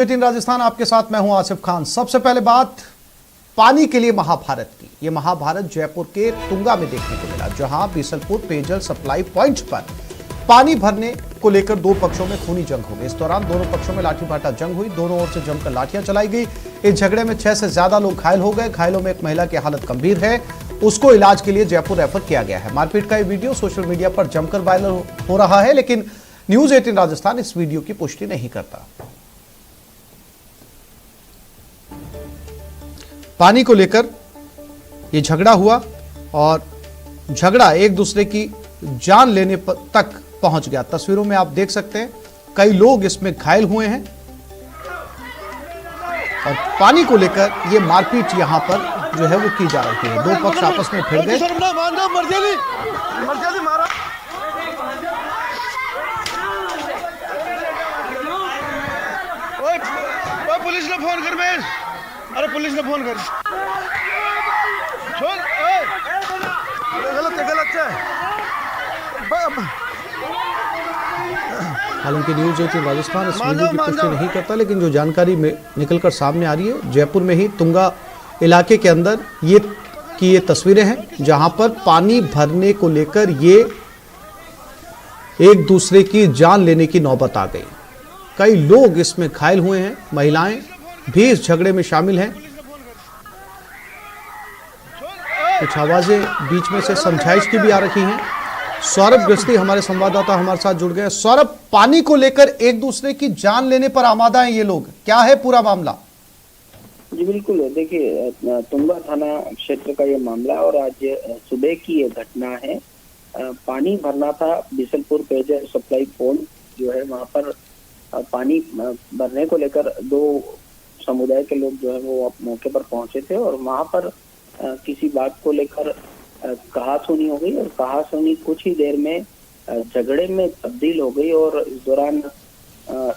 18 राजस्थान आपके साथ मैं हूं आसिफ खान। सबसे पहले बात पानी के लिए महाभारत की। यह महाभारत जयपुर के तुंगा में देखने को मिला, जहां बीसलपुर पेयजल सप्लाई पॉइंट पर पानी भरने को लेकर दो पक्षों में खूनी जंग हो गई। इस दौरान दोनों पक्षों में लाठीभाटा जंग हुई। दोनों ओर से जमकर लाठियां चलाई गई। इस झगड़े में 6 से ज्यादा लोग घायल हो गए। घायलों में एक महिला की हालत गंभीर है, उसको इलाज के लिए जयपुर रेफर किया गया है। मारपीट का यह वीडियो सोशल मीडिया पर जमकर वायरल हो रहा है, लेकिन न्यूज 18 राजस्थान इस वीडियो की पुष्टि नहीं करता। पानी को लेकर यह झगड़ा हुआ और झगड़ा एक दूसरे की जान लेने तक पहुंच गया। तस्वीरों में आप देख सकते हैं कई लोग इसमें घायल हुए हैं और पानी को लेकर यह मारपीट यहां पर जो है वो की जा रही है। दो पक्ष आपस में भिड़ गए। पुलिस ने फोन कर, मैं अरे पुलिस ने फोन कर, छोड़ गलत है। हालांकि न्यूज 18 राजस्थान इस वीडियो की पुष्टि नहीं करता, लेकिन जो जानकारी में निकलकर सामने आ रही है, जयपुर में ही तुंगा इलाके के अंदर ये तस्वीरें हैं, जहां पर पानी भरने को लेकर ये एक दूसरे की जान लेने की नौबत आ गई। कई लोग इसमें घायल हुए हैं, महिलाएं भी इस झगड़े में शामिल हैं। कुछ आवाजें बीच में से समझाइश की भी आ रही हैं। सौरभ गस्ती हमारे संवाददाता हमारे साथ जुड़ गए। सौरभ, पानी को लेकर एक दूसरे की जान लेने पर आमादा हैं ये लोग, क्या है पूरा मामला? जी बिल्कुल, देखिए तुंगा थाना क्षेत्र का ये मामला और आज सुबह की ये घटना है। पानी भरना था, बीसलपुर पेयजल सप्लाई पॉइंट जो है वहाँ पर पानी भरने को लेकर दो समुदाय के लोग जो है वो मौके पर पहुंचे थे और वहाँ पर किसी बात को लेकर कहासुनी हो गई और कहासुनी कुछ ही देर में झगड़े में तब्दील हो गई और इस दौरान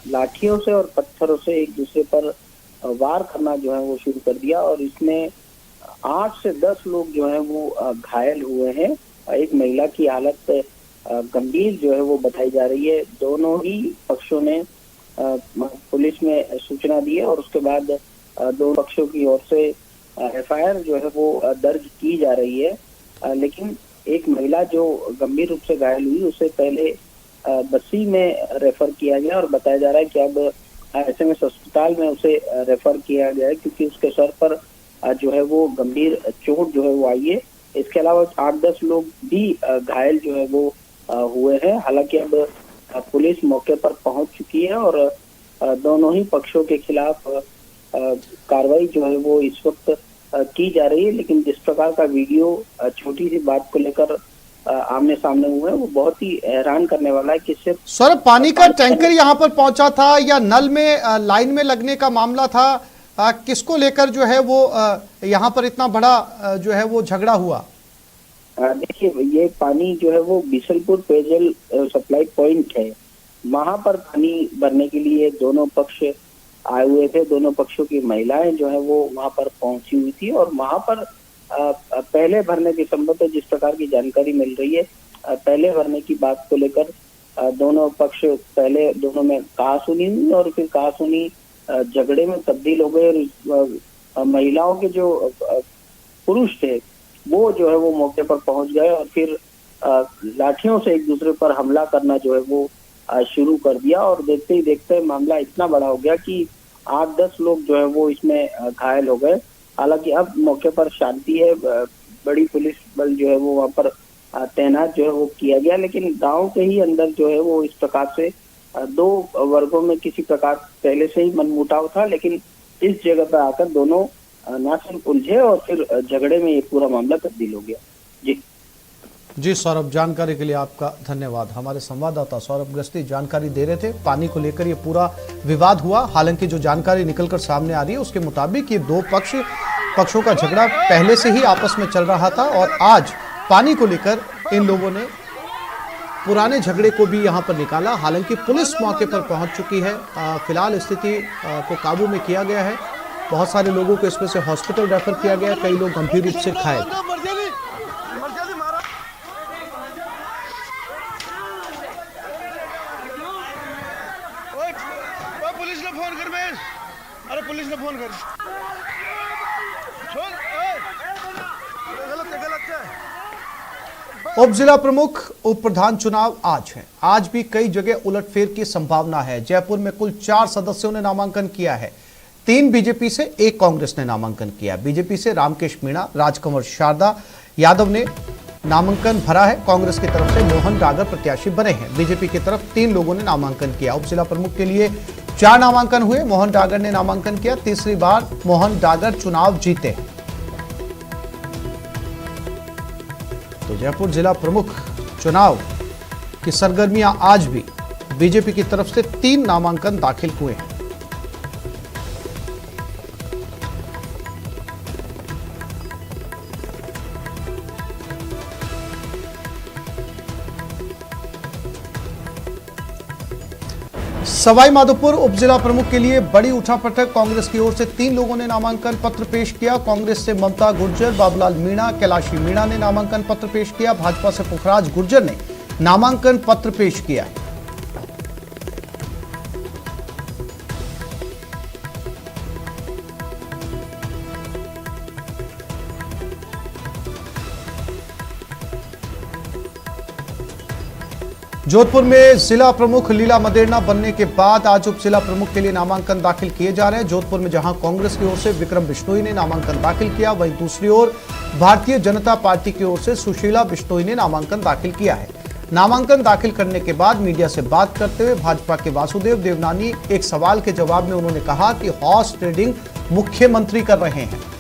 लाठियों से और पत्थरों से एक दूसरे पर वार करना जो है वो शुरू कर दिया और इसमें 8 से 10 लोग जो है वो घायल हुए हैं। एक महिला की हालत गंभीर जो है वो बताई जा रही है। दोनों ही पक्षों ने पुलिस में सूचना दी है और उसके बाद दोनों पक्षों की ओर से एफआईआर जो है वो दर्ज की जा रही है। लेकिन एक महिला जो गंभीर रूप से घायल हुई उसे पहले बस्सी में रेफर किया गया और बताया जा रहा है कि अब एसएमएस अस्पताल में उसे रेफर किया गया है क्योंकि उसके सर पर जो है वो गंभीर चोट जो है वो आई है। इसके अलावा 8-10 लोग भी घायल जो है वो हुए हैं। हालांकि अब पुलिस मौके पर पहुंच चुकी है और दोनों ही पक्षों के खिलाफ कार्रवाई जो है वो इस वक्त की जा रही है। लेकिन जिस प्रकार का वीडियो छोटी सी बात को लेकर आमने सामने हुए हैं वो बहुत ही हैरान करने वाला है कि सिर्फ सर पानी का टैंकर यहाँ पर पहुंचा था या नल में लाइन में लगने का मामला था? किसको लेकर जो है वो यहाँ पर इतना बड़ा जो है वो झगड़ा हुआ? देखिए, ये पानी जो है वो बीसलपुर पेयजल सप्लाई पॉइंट है, वहां पर पानी भरने के लिए दोनों पक्ष आए हुए थे। दोनों पक्षों की महिलाएं जो है वो वहां पर पहुंची हुई थी और वहां पर पहले भरने के संबंध में जिस प्रकार की जानकारी मिल रही है, पहले भरने की बात को लेकर दोनों पक्ष पहले दोनों में कहासुनी हुई और फिर कहासुनी झगड़े में तब्दील हो गए और महिलाओं के जो पुरुष थे वो जो है वो मौके पर पहुंच गए और फिर लाठियों से एक दूसरे पर हमला करना जो है वो शुरू कर दिया और देखते ही देखते मामला इतना बड़ा हो गया कि 8-10 लोग जो है वो इसमें घायल हो गए। हालांकि अब मौके पर शांति है, बड़ी पुलिस बल जो है वो वहाँ पर तैनात जो है वो किया गया। लेकिन गांव के ही अंदर जो है वो इस प्रकार से दो वर्गों में किसी प्रकार पहले से ही मनमुटाव था, लेकिन इस जगह पर आकर दोनों ना सिर्फ उलझे और फिर झगड़े में ये पूरा मामला तब्दील हो गया। जी सौरभ, जानकारी के लिए आपका धन्यवाद। हमारे संवाददाता सौरभ गस्ती जानकारी दे रहे थे। पानी को लेकर ये पूरा विवाद हुआ। हालांकि जो जानकारी निकलकर सामने आ रही है उसके मुताबिक ये दो पक्षों का झगड़ा पहले से ही आपस में चल रहा था और आज पानी को लेकर इन लोगों ने पुराने झगड़े को भी यहाँ पर निकाला। हालांकि पुलिस मौके पर पहुंच चुकी है। फिलहाल स्थिति को काबू में किया गया है। बहुत सारे लोगों को इसमें से हॉस्पिटल रेफर किया गया। कई लोग गंभीर रूप से घायल। पुलिस ने फोन कर, मैं अरे पुलिस ने फोन कर छोड़, ओए, गलत है। उप जिला प्रमुख उप प्रधान चुनाव आज है। आज भी कई जगह उलटफेर की संभावना है। जयपुर में कुल 4 सदस्यों ने नामांकन किया है। 3 बीजेपी से, 1 कांग्रेस ने नामांकन किया। बीजेपी से रामकेश मीणा, राजकंवर शारदा यादव ने नामांकन भरा है। कांग्रेस की तरफ से मोहन डागर प्रत्याशी बने हैं। बीजेपी की तरफ 3 लोगों ने नामांकन किया। उप जिला प्रमुख के लिए 4 नामांकन हुए। मोहन डागर ने नामांकन किया। तीसरी बार मोहन डागर चुनाव जीते हैं। तो जयपुर जिला प्रमुख चुनाव की सरगर्मियां आज भी बीजेपी की तरफ से 3 नामांकन दाखिल हुए हैं। सवाई माधोपुर उप जिला प्रमुख के लिए बड़ी उठापटक। कांग्रेस की ओर से 3 लोगों ने नामांकन पत्र पेश किया। कांग्रेस से ममता गुर्जर, बाबूलाल मीणा, कैलाशी मीणा ने नामांकन पत्र पेश किया। भाजपा से पुखराज गुर्जर ने नामांकन पत्र पेश किया। जोधपुर में जिला प्रमुख लीला मदेरना बनने के बाद आज उप जिला प्रमुख के लिए नामांकन दाखिल किए जा रहे हैं। जोधपुर में जहां कांग्रेस की ओर से विक्रम बिश्नोई ने नामांकन दाखिल किया, वहीं दूसरी ओर भारतीय जनता पार्टी की ओर से सुशीला बिश्नोई ने नामांकन दाखिल किया है। नामांकन दाखिल करने के बाद मीडिया से बात करते हुए भाजपा के वासुदेव देवनानी एक सवाल के जवाब में उन्होंने कहा कि हॉर्स ट्रेडिंग मुख्यमंत्री कर रहे हैं।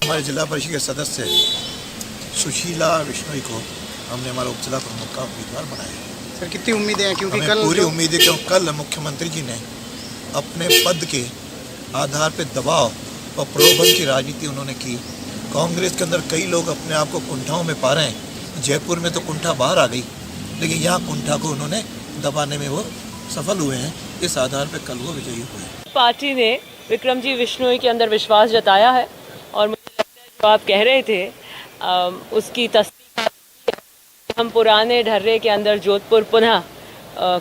हमारे जिला परिषद के सदस्य सुशीला बिश्नोई को हमने हमारा उप जिला प्रमुख का उम्मीदवार बनाया है। सर कितनी उम्मीदें हैं, क्योंकि हमें कल पूरी उम्मीद है कि कल मुख्यमंत्री जी ने अपने पद के आधार पर दबाव और प्रलोभन की राजनीति उन्होंने की। कांग्रेस के अंदर कई लोग अपने आप को कुंठाओं में पा रहे हैं। जयपुर में तो कुंठा बाहर आ गई, लेकिन यहाँ कुंठा को उन्होंने दबाने में वो सफल हुए हैं। इस आधार पर कल वो विजयी हुए। पार्टी ने विक्रम जी बिश्नोई के अंदर विश्वास जताया है और मुझे लगता है जो आप कह रहे थे उसकी तस्दीक हम पुराने ढर्रे के अंदर जोधपुर पुनः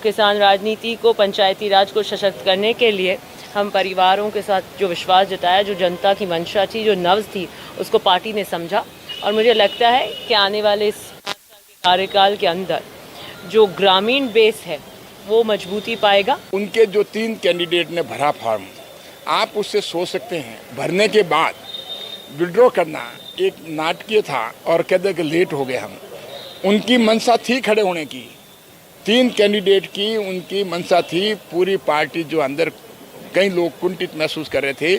किसान राजनीति को, पंचायती राज को सशक्त करने के लिए हम परिवारों के साथ जो विश्वास जताया, जो जनता की मंशा थी, जो नब्ज थी, उसको पार्टी ने समझा। और मुझे लगता है कि आने वाले इस 5 साल के कार्यकाल के अंदर जो ग्रामीण बेस है वो मजबूती पाएगा। उनके जो 3 कैंडिडेट ने भरा फॉर्म, आप उससे सोच सकते हैं भरने के बाद विड्रॉ करना एक नाटकीय था और कहते कि लेट हो गए हम। उनकी मंशा थी खड़े होने की, 3 कैंडिडेट की उनकी मंशा थी। पूरी पार्टी जो अंदर कई लोग कुंठित महसूस कर रहे थे।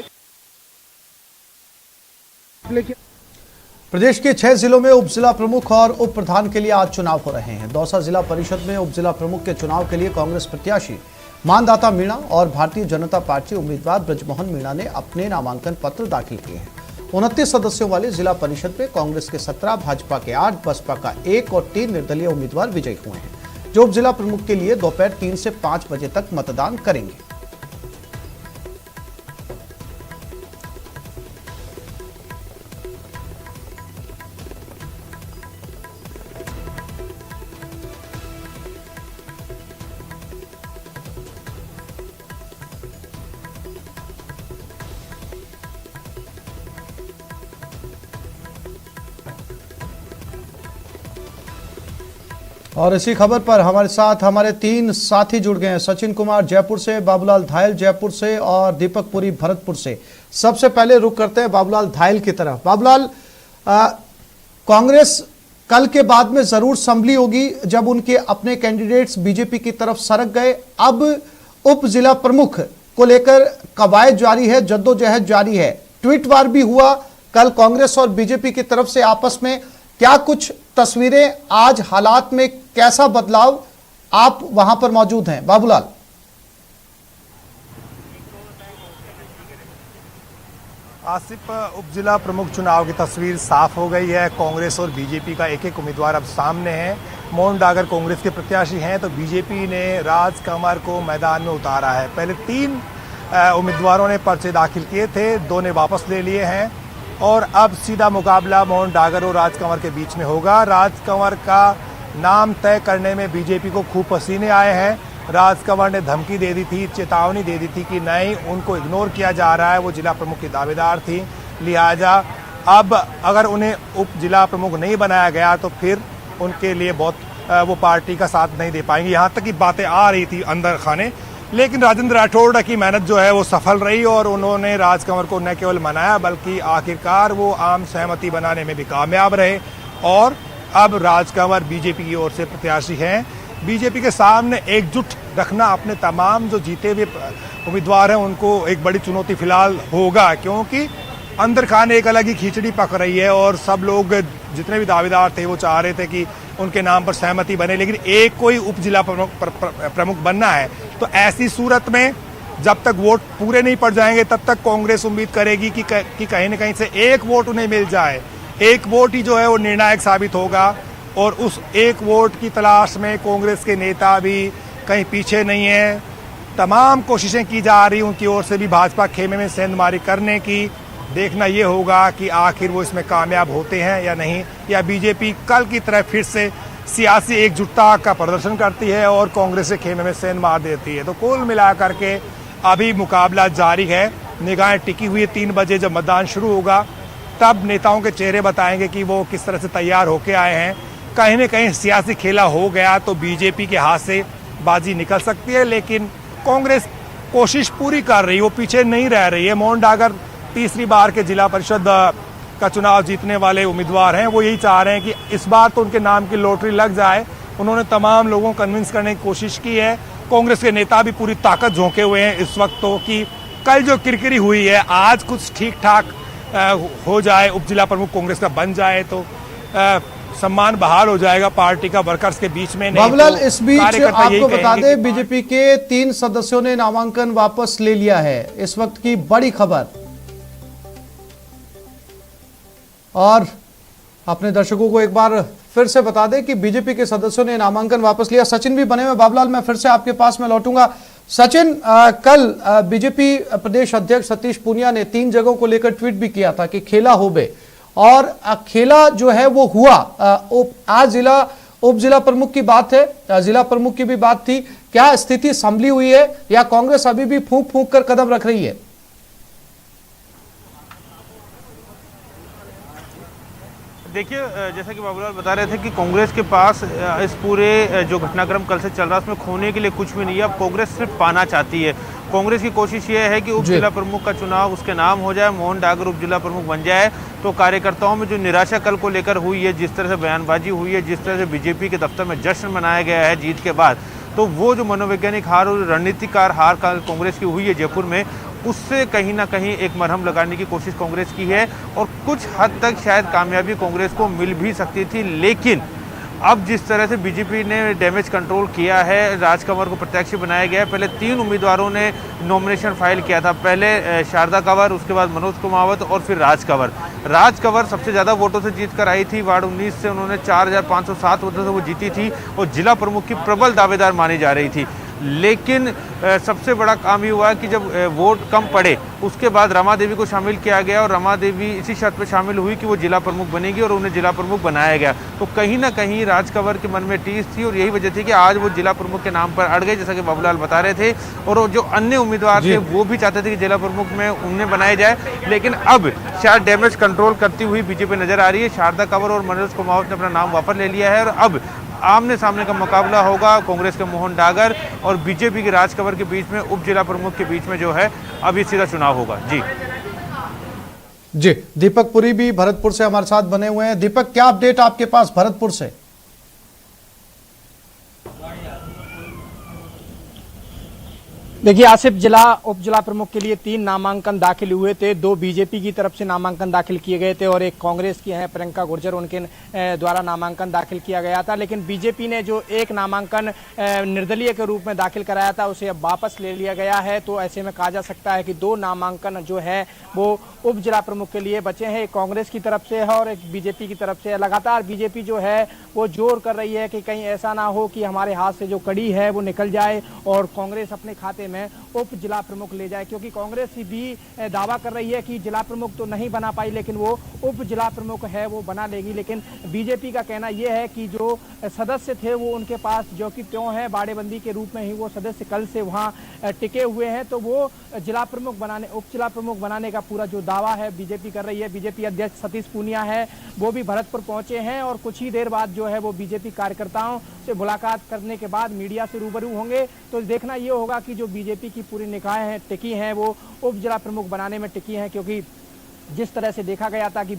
प्रदेश के 6 जिलों में उप जिला प्रमुख और उप प्रधान के लिए आज चुनाव हो रहे हैं। दौसा जिला परिषद में उप जिला प्रमुख के चुनाव के लिए कांग्रेस प्रत्याशी मानदाता मीणा और भारतीय जनता पार्टी उम्मीदवार ब्रजमोहन मीणा ने अपने नामांकन पत्र दाखिल किए हैं। 29 सदस्यों वाली जिला परिषद में कांग्रेस के 17, भाजपा के 8, बसपा का 1 और 3 निर्दलीय उम्मीदवार विजयी हुए हैं, जो उप जिला प्रमुख के लिए दोपहर 3 से 5 बजे तक मतदान करेंगे। और इसी खबर पर हमारे साथ हमारे 3 साथी जुड़ गए हैं। सचिन कुमार जयपुर से, बाबूलाल धायल जयपुर से और दीपक पुरी भरतपुर से। सबसे पहले रुक करते हैं बाबूलाल धायल की तरफ। बाबूलाल, कांग्रेस कल के बाद में जरूर संभली होगी जब उनके अपने कैंडिडेट्स बीजेपी की तरफ सरक गए। अब उप जिला प्रमुख को लेकर कवायद जारी है, जद्दोजहद जारी है। ट्वीट वार भी हुआ कल कांग्रेस और बीजेपी की तरफ से आपस में। क्या कुछ तस्वीरें आज हालात में, कैसा बदलाव, आप वहां पर मौजूद हैं बाबूलाल? आसिफ, उप जिला प्रमुख चुनाव की तस्वीर साफ हो गई है। कांग्रेस और बीजेपी का एक एक उम्मीदवार अब सामने है। मोहन डागर कांग्रेस के प्रत्याशी हैं, तो बीजेपी ने राज कंवर को मैदान में उतारा है। पहले 3 उम्मीदवारों ने पर्चे दाखिल किए थे, 2 ने वापस ले लिए हैं। और अब सीधा मुकाबला मोहन डागर और राज कंवर के बीच में होगा। राज कंवर का नाम तय करने में बीजेपी को खूब पसीने आए हैं। राज कंवर ने धमकी दे दी थी, चेतावनी दे दी थी कि नहीं, उनको इग्नोर किया जा रहा है। वो जिला प्रमुख की दावेदार थी, लिहाजा अब अगर उन्हें उप जिला प्रमुख नहीं बनाया गया तो फिर उनके लिए वो पार्टी का साथ नहीं दे पाएंगे। यहाँ तक की बातें आ रही थी अंदर खाने, लेकिन राजेंद्र राठौड़ की मेहनत जो है वो सफल रही और उन्होंने राज कंवर को न केवल मनाया बल्कि आखिरकार वो आम सहमति बनाने में भी कामयाब रहे। और अब राज कंवर बीजेपी की ओर से प्रत्याशी हैं। बीजेपी के सामने एकजुट रखना अपने तमाम जो जीते हुए उम्मीदवार हैं उनको एक बड़ी चुनौती फिलहाल होगा, क्योंकि अंदर खाने एक अलग ही खिचड़ी पक रही है और सब लोग जितने भी दावेदार थे वो चाह रहे थे कि उनके नाम पर सहमति बने, लेकिन एक कोई उप जिला प्रमुख बनना है। तो ऐसी सूरत में जब तक वोट पूरे नहीं पड़ जाएंगे तब तक कांग्रेस उम्मीद करेगी कि कहीं न कहीं से एक वोट उन्हें मिल जाए। एक वोट ही जो है वो निर्णायक साबित होगा और उस एक वोट की तलाश में कांग्रेस के नेता भी कहीं पीछे नहीं है। तमाम कोशिशें की जा रही उनकी ओर से भी भाजपा खेमे में सेंधमारी करने की। देखना ये होगा कि आखिर वो इसमें कामयाब होते हैं या नहीं, या बीजेपी कल की तरह फिर से सियासी एकजुटता का प्रदर्शन करती है और कांग्रेस के खेमे में सेंध मार देती है। तो कुल मिलाकर के अभी मुकाबला जारी है, निगाहें टिकी हुई है। 3 बजे जब मतदान शुरू होगा तब नेताओं के चेहरे बताएंगे कि वो किस तरह से तैयार होके आए हैं। कहीं न कहीं सियासी खेला हो गया तो बीजेपी के हाथ से बाजी निकल सकती है, लेकिन कांग्रेस कोशिश पूरी कर रही है, वो पीछे नहीं रह रही है। मोहन डागर तीसरी बार के जिला परिषद का चुनाव जीतने वाले उम्मीदवार हैं। वो यही चाह रहे हैं कि इस बार तो उनके नाम की लॉटरी लग जाए। उन्होंने तमाम लोगों को कन्विंस करने की कोशिश की है। कांग्रेस के नेता भी पूरी ताकत झोंके हुए हैं इस वक्त तो कि कल जो किरकिरी हुई है आज कुछ ठीक ठाक हो जाए, उप जिला प्रमुख कांग्रेस का बन जाए तो सम्मान बहाल हो जाएगा पार्टी का वर्कर्स के बीच में। बाबूलाल, इस बीच आपको बता दें बीजेपी के 3 सदस्यों ने नामांकन वापस ले लिया है, इस वक्त की बड़ी खबर। और अपने दर्शकों को एक बार फिर से बता दें कि बीजेपी के सदस्यों ने नामांकन वापस लिया। सचिन भी बने हुए। बाबूलाल, मैं फिर से आपके पास में लौटूंगा। सचिन, कल बीजेपी प्रदेश अध्यक्ष सतीश पूनिया ने 3 जगहों को लेकर ट्वीट भी किया था कि खेला होबे, और खेला जो है वो हुआ। आज उप जिला प्रमुख की बात है, जिला प्रमुख की भी बात थी। क्या स्थिति संभली हुई है या कांग्रेस अभी भी फूंक फूंक कर कदम रख रही है? देखिए, जैसा कि बाबूलाल बता रहे थे कि कांग्रेस के पास इस पूरे जो घटनाक्रम कल से चल रहा है उसमें खोने के लिए कुछ भी नहीं है। अब कांग्रेस सिर्फ पाना चाहती है। कांग्रेस की कोशिश ये है कि उप जिला प्रमुख का चुनाव उसके नाम हो जाए, मोहन डागर उप जिला प्रमुख बन जाए। तो कार्यकर्ताओं में जो निराशा कल को लेकर हुई है, जिस तरह से बयानबाजी हुई है, जिस तरह से बीजेपी के दफ्तर में जश्न मनाया गया है जीत के बाद, तो वो जो मनोवैज्ञानिक हार और रणनीतिकार हार कांग्रेस की हुई है जयपुर में, उससे कहीं ना कहीं एक मरहम लगाने की कोशिश कांग्रेस की है और कुछ हद तक शायद कामयाबी कांग्रेस को मिल भी सकती थी। लेकिन अब जिस तरह से बीजेपी ने डैमेज कंट्रोल किया है, राज कंवर को प्रत्याशी बनाया गया है। पहले 3 उम्मीदवारों ने नॉमिनेशन फाइल किया था, पहले शारदा कंवर, उसके बाद मनोज कुमावत और फिर राज कंवर। राज कंवर सबसे ज़्यादा वोटों से जीत कर आई थी। वार्ड 19 से उन्होंने 4507 वोटों से वो जीती थी और जिला प्रमुख की प्रबल दावेदार मानी जा रही थी। लेकिन सबसे बड़ा काम ये हुआ कि जब वोट कम पड़े उसके बाद रमा देवी को शामिल किया गया और रमा देवी इसी शर्त पर शामिल हुई कि वो जिला प्रमुख बनेगी और उन्हें जिला प्रमुख बनाया गया। तो कहीं ना कहीं राज कंवर के मन में टीस थी और यही वजह थी कि आज वो जिला प्रमुख के नाम पर अड़ गए, जैसा कि बाबूलाल बता रहे थे। और जो अन्य उम्मीदवार थे वो भी चाहते थे कि जिला प्रमुख में उन्हें बनाया जाए, लेकिन अब शायद डैमेज कंट्रोल करती हुई बीजेपी नजर आ रही है। शारदा कंवर और मनोज कुमावत ने अपना नाम वापस ले लिया है और अब आमने सामने का मुकाबला होगा कांग्रेस के मोहन डागर और बीजेपी के राज कंवर के बीच में, उप जिला प्रमुख के बीच में जो है अभी सीधा चुनाव होगा। जी, दीपक पुरी भी भरतपुर से हमारे साथ बने हुए हैं। दीपक, क्या अपडेट आपके पास भरतपुर से? देखिए आसिफ, उप जिला प्रमुख के लिए 3 नामांकन दाखिल हुए थे। 2 बीजेपी की तरफ से नामांकन दाखिल किए गए थे और एक कांग्रेस की हैं प्रियंका गुर्जर, उनके द्वारा नामांकन दाखिल किया गया था। लेकिन बीजेपी ने जो एक नामांकन निर्दलीय के रूप में दाखिल कराया था उसे अब वापस ले लिया गया है। तो ऐसे में कहा जा सकता है कि 2 नामांकन जो है वो उप जिला प्रमुख के लिए बचे हैं, एक कांग्रेस की तरफ से है और एक बीजेपी की तरफ से। लगातार बीजेपी जो है वो जोर कर रही है कि कहीं ऐसा ना हो कि हमारे हाथ से जो कड़ी है वो निकल जाए और कांग्रेस अपने खाते खाते में उप जिला प्रमुख ले जाए, क्योंकि कांग्रेस भी दावा कर रही है कि जिला प्रमुख तो नहीं बना पाई लेकिन वो उप जिला प्रमुख है वो बना लेगी। लेकिन बीजेपी का कहना यह है कि जो सदस्य थे वो उनके पास जो कि त्यों है बाड़ेबंदी के रूप में ही वो सदस्य कल से वहां टिके हुए हैं, तो वो जिला प्रमुख बनाने उप जिला प्रमुख बनाने का पूरा जो दावा है बीजेपी कर रही है। बीजेपी अध्यक्ष सतीश पूनिया है वो भी भरतपुर पहुंचे हैं और कुछ ही देर बाद जो है वो बीजेपी कार्यकर्ताओं से मुलाकात करने के बाद मीडिया से रूबरू होंगे। तो देखना ये होगा कि जो बीजेपी की पूरी निकाय टिकी हैं वो उप जिला प्रमुख बनाने में टिकी हैं, क्योंकि जिस तरह से देखा गया था कि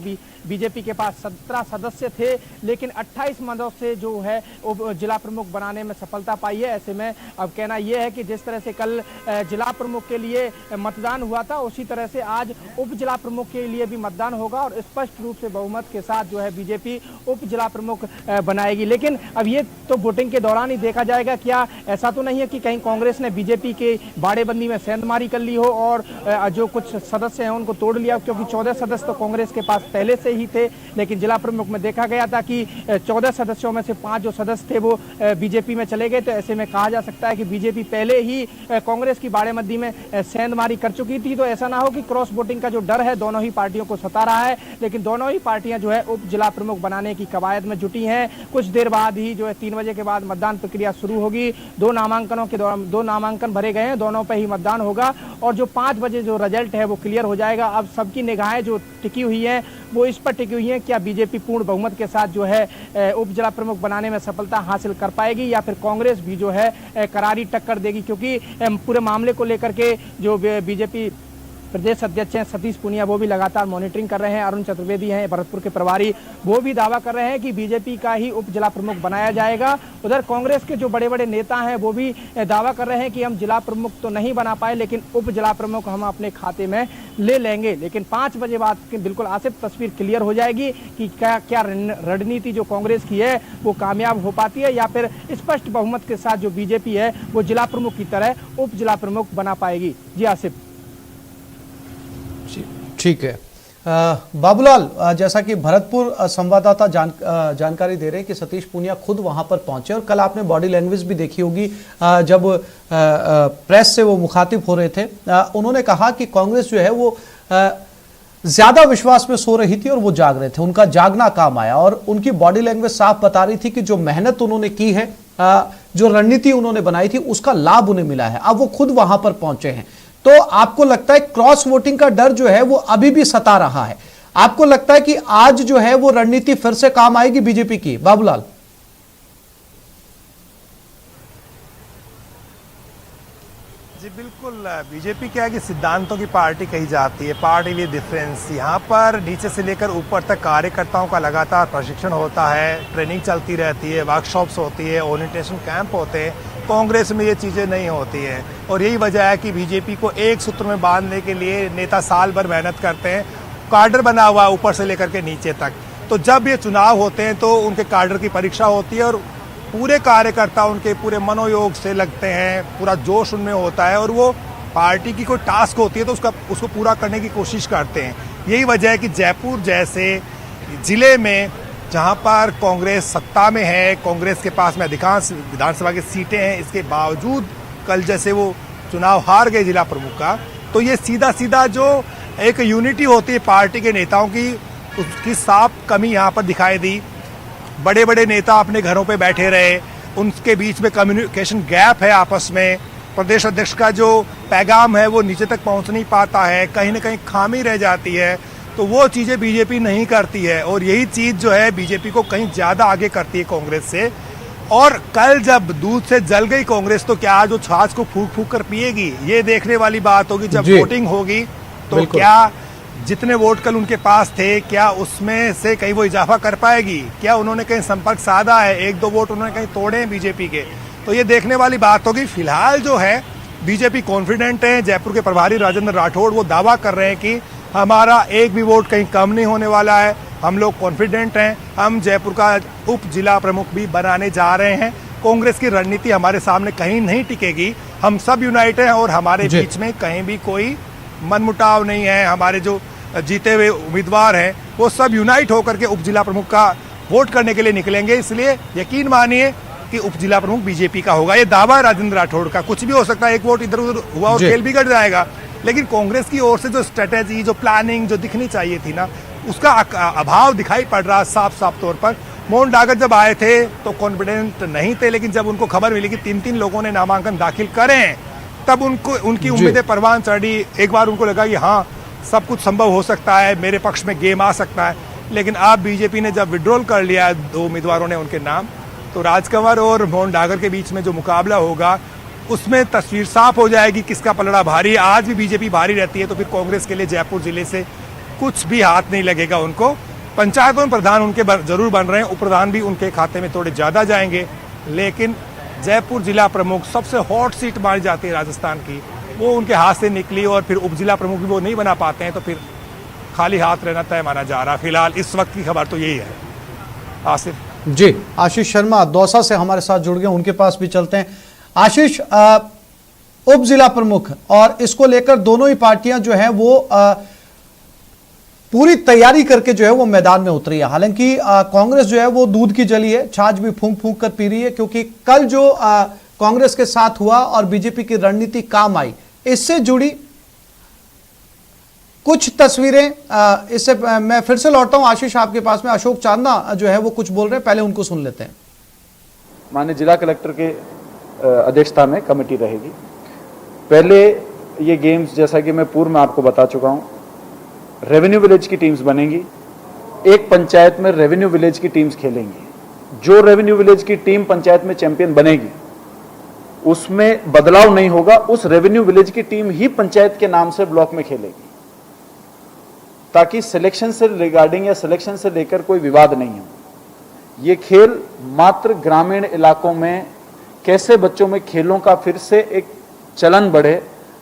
बीजेपी के पास 17 सदस्य थे लेकिन 28 मदों से जो है उप जिला प्रमुख बनाने में सफलता पाई है। ऐसे में अब कहना यह है कि जिस तरह से कल जिला प्रमुख के लिए मतदान हुआ था उसी तरह से आज उप जिला प्रमुख के लिए भी मतदान होगा और स्पष्ट रूप से बहुमत के साथ जो है बीजेपी उप जिला प्रमुख बनाएगी। लेकिन अब ये तो वोटिंग के दौरान ही देखा जाएगा, क्या ऐसा तो नहीं है कि कहीं कांग्रेस ने बीजेपी के बाड़ेबंदी में सेंधमारी कर ली हो और जो कुछ सदस्य हैं उनको तोड़ लिया, क्योंकि 14 सदस्य तो कांग्रेस के पास पहले से ही थे। लेकिन जिला प्रमुख में देखा गया था कि 14 सदस्यों में से 5 जो सदस्य थे वो बीजेपी में चले गए। तो ऐसे में कहा जा सकता है कि बीजेपी पहले ही कांग्रेस की बाड़ेबंदी में सेंधमारी कर चुकी थी। तो ऐसा ना हो कि क्रॉस वोटिंग का जो डर है दोनों ही पार्टियों को सता रहा है, लेकिन दोनों ही पार्टियां जो है उप जिला प्रमुख बनाने की कवायद में जुटी हैं। कुछ देर बाद ही जो है 3 बजे के बाद मतदान प्रक्रिया शुरू होगी। 2 नामांकनों के दौरान 2 नामांकन भरे गए हैं, दोनों पर ही मतदान होगा और जो 5 बजे जो रिजल्ट है वो क्लियर हो जाएगा। अब सबकी निगाहें जो टिकी हुई है वो इस पर टिकी हुई है, क्या बीजेपी पूर्ण बहुमत के साथ जो है उप जिला प्रमुख बनाने में सफलता हासिल कर पाएगी या फिर कांग्रेस भी जो है करारी टक्कर देगी। क्योंकि पूरे मामले को लेकर के जो बीजेपी प्रदेश अध्यक्ष हैं सतीश पूनिया वो भी लगातार मॉनिटरिंग कर रहे हैं। अरुण चतुर्वेदी हैं भरतपुर के प्रभारी, वो भी दावा कर रहे हैं कि बीजेपी का ही उप जिला प्रमुख बनाया जाएगा। उधर कांग्रेस के जो बड़े बड़े नेता हैं वो भी दावा कर रहे हैं कि हम जिला प्रमुख तो नहीं बना पाए लेकिन उप जिला प्रमुख हम अपने खाते में ले लेंगे। लेकिन 5 बजे बाद बिल्कुल आसिफ तस्वीर क्लियर हो जाएगी कि क्या रणनीति जो कांग्रेस की है वो कामयाब हो पाती है या फिर स्पष्ट बहुमत के साथ जो बीजेपी है वो जिला प्रमुख की तरह उप जिला प्रमुख बना पाएगी। जी आसिफ। ठीक है बाबूलाल, जैसा कि भरतपुर संवाददाता जानकारी दे रहे हैं कि सतीश पूनिया खुद वहां पर पहुंचे और कल आपने बॉडी लैंग्वेज भी देखी होगी जब प्रेस से वो मुखातिब हो रहे थे। उन्होंने कहा कि कांग्रेस जो है वो ज्यादा विश्वास में सो रही थी और वो जाग रहे थे, उनका जागना काम आया और उनकी बॉडी लैंग्वेज साफ बता रही थी कि जो मेहनत उन्होंने की है, जो रणनीति उन्होंने बनाई थी उसका लाभ उन्हें मिला है। अब वो खुद वहां पर पहुंचे हैं। तो आपको लगता है क्रॉस वोटिंग का डर जो है वो अभी भी सता रहा है? आपको लगता है कि आज जो है वो रणनीति फिर से काम आएगी बीजेपी की? बाबूलाल जी बिल्कुल, बीजेपी क्या है कि सिद्धांतों की पार्टी कही जाती है, पार्टी विद डिफरेंस। यहाँ पर नीचे से लेकर ऊपर तक कार्यकर्ताओं का लगातार प्रशिक्षण होता है, ट्रेनिंग चलती रहती है, वर्कशॉप्स होती है, ओरिएंटेशन कैंप होते हैं। कांग्रेस में ये चीज़ें नहीं होती है और यही वजह है कि बीजेपी को एक सूत्र में बांधने के लिए नेता साल भर मेहनत करते हैं। कार्डर बना हुआ है ऊपर से लेकर के नीचे तक। तो जब ये चुनाव होते हैं तो उनके कार्डर की परीक्षा होती है और पूरे कार्यकर्ता उनके पूरे मनोयोग से लगते हैं, पूरा जोश उनमें होता है और वो पार्टी की कोई टास्क होती है तो उसको पूरा करने की कोशिश करते हैं। यही वजह है कि जयपुर जैसे जिले में जहां पर कांग्रेस सत्ता में है, कांग्रेस के पास में अधिकांश विधानसभा की सीटें हैं, इसके बावजूद कल जैसे वो चुनाव हार गए जिला प्रमुख का, तो ये सीधा सीधा जो एक यूनिटी होती है पार्टी के नेताओं की, उसकी साफ कमी यहाँ पर दिखाई दी। बड़े बड़े नेता अपने घरों पे बैठे रहे, उनके बीच में कम्युनिकेशन गैप है आपस में। प्रदेश अध्यक्ष का जो पैगाम है वो नीचे तक पहुंच नहीं पाता है, कहीं ना कहीं खामी रह जाती है। तो वो चीज़ें बीजेपी नहीं करती है और यही चीज़ जो है बीजेपी को कहीं ज़्यादा आगे करती है कांग्रेस से। और कल जब दूध से जल गई कांग्रेस तो क्या जो छाछ को फूक फूक कर पिएगी, ये देखने वाली बात होगी जब वोटिंग होगी। तो क्या जितने वोट कल उनके पास थे क्या उसमें से कहीं वो इजाफा कर पाएगी? क्या उन्होंने कहीं संपर्क साधा है? 1-2 वोट उन्होंने कहीं तोड़े हैं बीजेपी के? तो ये देखने वाली बात होगी। फिलहाल जो है बीजेपी कॉन्फिडेंट है। जयपुर के प्रभारी राजेंद्र राठौड़ वो दावा कर रहे हैं कि हमारा एक भी वोट कहीं कम नहीं होने वाला है, हम लोग कॉन्फिडेंट हैं, हम जयपुर का उप जिला प्रमुख भी बनाने जा रहे हैं। कांग्रेस की रणनीति हमारे सामने कहीं नहीं टिकेगी, हम सब यूनाइटेड हैं और हमारे बीच में कहीं भी कोई मनमुटाव नहीं है। हमारे जो जीते हुए उम्मीदवार हैं वो सब यूनाइट होकर के उप जिला प्रमुख का वोट करने के लिए निकलेंगे। इसलिए यकीन मानिए कि उप जिला प्रमुख बीजेपी का होगा। ये दावा है राजेंद्र राठौड़ का। कुछ भी हो सकता है, एक वोट इधर उधर हुआ और खेल बिगड़ जाएगा, लेकिन कांग्रेस की ओर से जो स्ट्रेटेजी, जो प्लानिंग जो दिखनी चाहिए थी ना, उसका अभाव दिखाई पड़ रहा साफ साफ तौर पर। मोहन डागर जब आए थे तो कॉन्फिडेंट नहीं थे, लेकिन जब उनको खबर मिली कि 3-3 लोगों ने नामांकन दाखिल करे, तब उनकी उम्मीदें परवान चढ़ी। एक बार उनको लगा कि हाँ, सब कुछ संभव हो सकता है, मेरे पक्ष में गेम आ सकता है। लेकिन अब बीजेपी ने जब विड्रॉल कर लिया 2 उम्मीदवारों ने उनके नाम, तो राजकंवर और मोहन डागर के बीच में जो मुकाबला होगा उसमें तस्वीर साफ हो जाएगी किसका पलड़ा भारी है। आज भी बीजेपी भारी रहती है तो फिर कांग्रेस के लिए जयपुर जिले से कुछ भी हाथ नहीं लगेगा उनको। पंचायतों में प्रधान उनके जरूर बन रहे हैं, उप प्रधान भी उनके खाते में थोड़े ज्यादा जाएंगे, लेकिन जयपुर जिला प्रमुख सबसे हॉट सीट मानी जाती है राजस्थान की, वो उनके हाथ से निकली और फिर उप जिला प्रमुख भी वो नहीं बना पाते हैं, तो फिर खाली हाथ रहना तय माना जा रहा। फिलहाल इस वक्त की खबर तो यही है। आसिफ जी, आशीष शर्मा दौसा से हमारे साथ जुड़ गए, उनके पास भी चलते हैं। आशीष, उप जिला प्रमुख और इसको लेकर दोनों ही पार्टियां जो है वो पूरी तैयारी करके जो है वो मैदान में उतरी है। हालांकि कांग्रेस जो है वो दूध की जली है, छाछ भी फूंक फूंक कर पी रही है, क्योंकि कल जो कांग्रेस के साथ हुआ और बीजेपी की रणनीति काम आई, इससे जुड़ी कुछ तस्वीरें। इससे मैं फिर से लौटता हूं आशीष आपके पास में। अशोक चांदना जो है वो कुछ बोल रहे हैं, पहले उनको सुन लेते हैं। माननीय जिला कलेक्टर के अध्यक्षता में कमेटी रहेगी। पहले ये गेम्स, जैसा कि मैं पूर्व में आपको बता चुका हूं, रेवेन्यू विलेज की टीम्स बनेंगी। एक पंचायत में रेवेन्यू विलेज की टीम्स खेलेंगी। जो रेवेन्यू विलेज की टीम पंचायत में चैंपियन बनेगी उसमें बदलाव नहीं होगा, उस रेवेन्यू विलेज की टीम ही पंचायत के नाम से ब्लॉक में खेलेगी, ताकि सिलेक्शन से रिगार्डिंग या सिलेक्शन से लेकर कोई विवाद नहीं हो। ये खेल मात्र ग्रामीण इलाकों में कैसे बच्चों में खेलों का फिर से एक चलन बढ़े,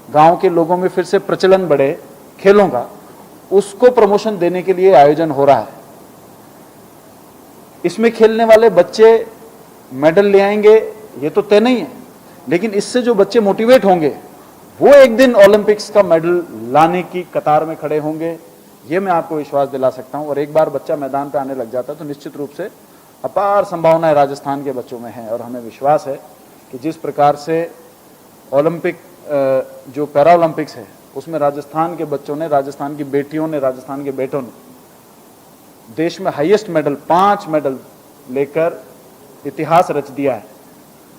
गांव के लोगों में फिर से प्रचलन बढ़े खेलों का, उसको प्रमोशन देने के लिए आयोजन हो रहा है। इसमें खेलने वाले बच्चे मेडल ले आएंगे ये तो तय नहीं है, लेकिन इससे जो बच्चे मोटिवेट होंगे वो एक दिन ओलंपिक्स का मेडल लाने की कतार में खड़े होंगे, ये मैं आपको विश्वास दिला सकता हूं। और एक बार बच्चा मैदान पे आने लग जाता है तो निश्चित रूप से अपार संभावनाएं राजस्थान के बच्चों में हैं, और हमें विश्वास है कि जिस प्रकार से ओलंपिक जो पैरा ओलंपिक्स है उसमें राजस्थान के बच्चों ने, राजस्थान की बेटियों ने, राजस्थान के बेटों ने देश में हाईएस्ट मेडल 5 मेडल लेकर इतिहास रच दिया है।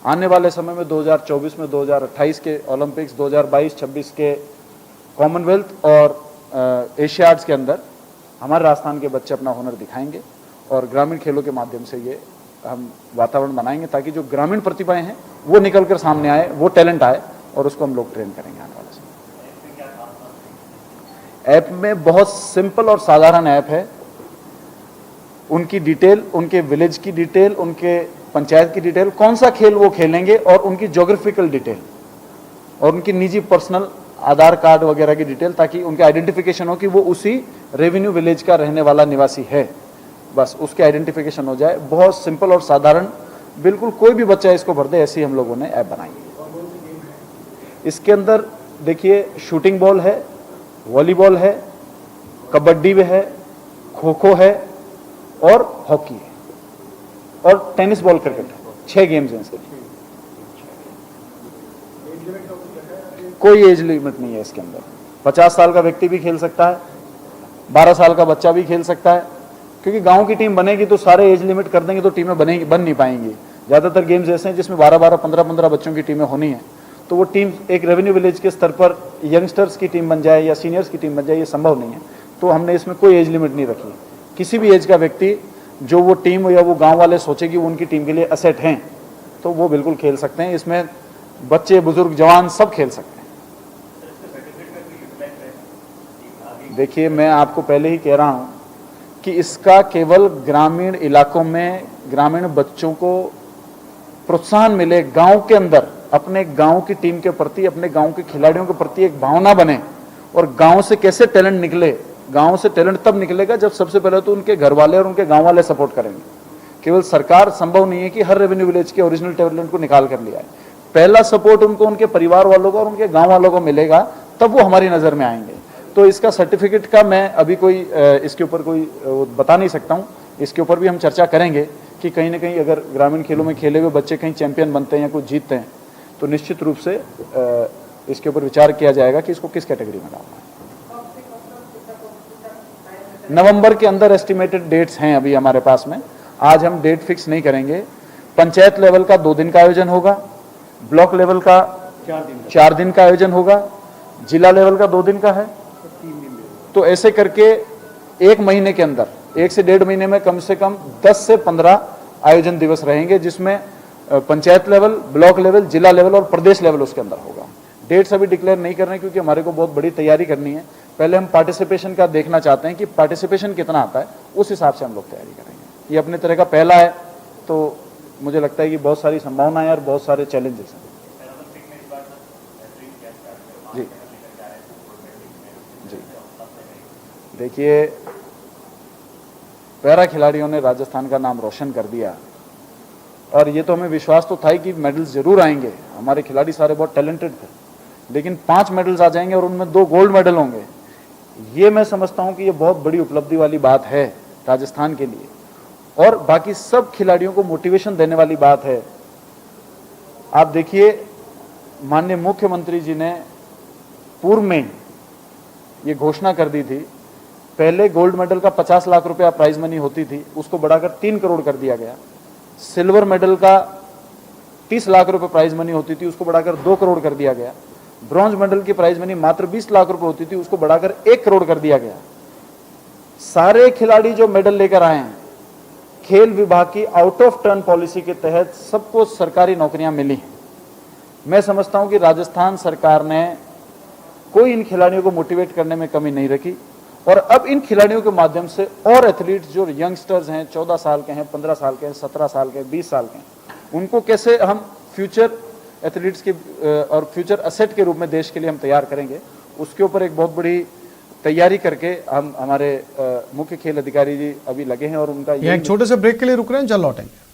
आने वाले समय में 2024 में 2028 के ओलंपिक्स, 2022-26 के कॉमनवेल्थ और एशियाड्स के अंदर हमारे राजस्थान के बच्चे अपना हुनर दिखाएंगे, और ग्रामीण खेलों के माध्यम से ये हम वातावरण बनाएंगे ताकि जो ग्रामीण प्रतिभाएं हैं वो निकल कर सामने आए, वो टैलेंट आए, और उसको हम लोग ट्रेन करेंगे आने वाले समय। ऐप में बहुत सिंपल और साधारण ऐप है। उनकी डिटेल, उनके विलेज की डिटेल, उनके पंचायत की डिटेल, कौन सा खेल वो खेलेंगे, और उनकी ज्योग्राफिकल डिटेल और उनकी निजी पर्सनल आधार कार्ड वगैरह की डिटेल, ताकि उनके आइडेंटिफिकेशन हो कि वो उसी रेवेन्यू विलेज का रहने वाला निवासी है, बस उसके आइडेंटिफिकेशन हो जाए। बहुत सिंपल और साधारण, बिल्कुल कोई भी बच्चा इसको भर दे, ऐसी हम लोगों ने ऐप बनाई है। इसके अंदर देखिए शूटिंग बॉल है, वॉलीबॉल है, कबड्डी भी है, खो खो है और हॉकी है, और टेनिस बॉल क्रिकेट है। 6 गेम्स हैं इसके। कोई एज लिमिट नहीं है इसके अंदर। 50 साल का व्यक्ति भी खेल सकता है, 12 साल का बच्चा भी खेल सकता है, क्योंकि गांव की टीम बनेगी तो सारे एज लिमिट कर देंगे तो टीमें बनेगी, बन नहीं पाएंगी। ज़्यादातर गेम्स ऐसे हैं जिसमें 12-12, 15-15 बच्चों की टीमें होनी है, तो वो टीम एक रेवेन्यू विलेज के स्तर पर यंगस्टर्स की टीम बन जाए या सीनियर्स की टीम बन जाए, ये संभव नहीं है। तो हमने इसमें कोई एज लिमिट नहीं रखी। किसी भी एज का व्यक्ति जो वो टीम या वो गांव वाले सोचे कि वो उनकी टीम के लिए असेट हैं, तो वो बिल्कुल खेल सकते हैं। इसमें बच्चे, बुजुर्ग, जवान सब खेल सकते हैं। देखिए, मैं आपको पहले ही कह रहा हूं कि इसका केवल ग्रामीण इलाकों में ग्रामीण बच्चों को प्रोत्साहन मिले, गांव के अंदर अपने गांव की टीम के प्रति, अपने गांव के खिलाड़ियों के प्रति एक भावना बने, और गांव से कैसे टैलेंट निकले। गांव से टैलेंट तब निकलेगा जब सबसे पहले तो उनके घर वाले और उनके गांव वाले सपोर्ट करेंगे। केवल सरकार संभव नहीं है कि हर रेवेन्यू विलेज के ओरिजिनल टैलेंट को निकाल कर लिया है। पहला सपोर्ट उनको उनके परिवार वालों को और उनके गांव वालों को मिलेगा, तब वो हमारी नजर में आएंगे। तो इसका सर्टिफिकेट का मैं अभी कोई इसके ऊपर कोई बता नहीं सकता हूं। इसके ऊपर भी हम चर्चा करेंगे कि कहीं ना कहीं अगर ग्रामीण खेलों में खेले हुए बच्चे कहीं चैंपियन बनते हैं या कुछ जीतते हैं तो निश्चित रूप से इसके ऊपर विचार किया जाएगा कि इसको किस कैटेगरी में डालना है। नवंबर के अंदर एस्टिमेटेड डेट्स हैं अभी हमारे पास में, आज हम डेट फिक्स नहीं करेंगे। पंचायत लेवल का 2 दिन का आयोजन होगा, ब्लॉक लेवल का 4 दिन का आयोजन होगा, जिला लेवल का 2 दिन का है, तो ऐसे करके 1 महीने के अंदर 1 से 1.5 महीने में कम से कम 10 से 15 आयोजन दिवस रहेंगे, जिसमें पंचायत लेवल, ब्लॉक लेवल, जिला लेवल और प्रदेश लेवल उसके अंदर होगा। डेट्स अभी डिक्लेयर नहीं कर रहे हैं क्योंकि हमारे को बहुत बड़ी तैयारी करनी है। पहले हम पार्टिसिपेशन का देखना चाहते हैं कि पार्टिसिपेशन कितना आता है, उस हिसाब से हम लोग तैयारी करेंगे। ये अपने तरह का पहला है, तो मुझे लगता है कि बहुत सारी संभावनाएं और बहुत सारे चैलेंजेस हैं। जी जी, देखिए पैरा खिलाड़ियों ने राजस्थान का नाम रोशन कर दिया और ये तो हमें विश्वास तो था ही कि मेडल्स जरूर आएंगे। हमारे खिलाड़ी सारे बहुत टैलेंटेड थे, लेकिन 5 मेडल्स आ जाएंगे और उनमें 2 गोल्ड मेडल होंगे। ये मैं समझता हूं कि ये बहुत बड़ी उपलब्धि वाली बात है राजस्थान के लिए और बाकी सब खिलाड़ियों को मोटिवेशन देने वाली बात है। आप देखिए, माननीय मुख्यमंत्री जी ने पूर्व में ये घोषणा कर दी थी, पहले गोल्ड मेडल का 50 लाख रुपया प्राइज मनी होती थी, उसको बढ़ाकर 3 करोड़ कर दिया गया। सिल्वर मेडल का 30 लाख रुपए प्राइज मनी होती थी, उसको बढ़ाकर 2 करोड़ कर दिया गया। ब्रॉन्ज मेडल की प्राइज मनी मात्र 20 लाख रुपए होती थी, उसको बढ़ाकर 1 करोड़ कर दिया गया। सारे खिलाड़ी जो मेडल लेकर आए हैं, खेल विभाग की आउट ऑफ टर्न पॉलिसी के तहत सबको सरकारी नौकरियां मिली हैं। मैं समझता हूं कि राजस्थान सरकार ने कोई इन खिलाड़ियों को मोटिवेट करने में कमी नहीं रखी और अब इन खिलाड़ियों के माध्यम से और एथलीट्स जो यंगस्टर्स हैं, 14 साल के हैं, 15 साल के हैं, 17 साल के हैं, 20 साल के हैं, उनको कैसे हम फ्यूचर एथलीट्स के और फ्यूचर असेट के रूप में देश के लिए हम तैयार करेंगे, उसके ऊपर एक बहुत बड़ी तैयारी करके हम हमारे मुख्य खेल अधिकारी जी अभी लगे हैं और उनका एक छोटे से ब्रेक के लिए रुक रहे हैं, जल्द लौटेंगे।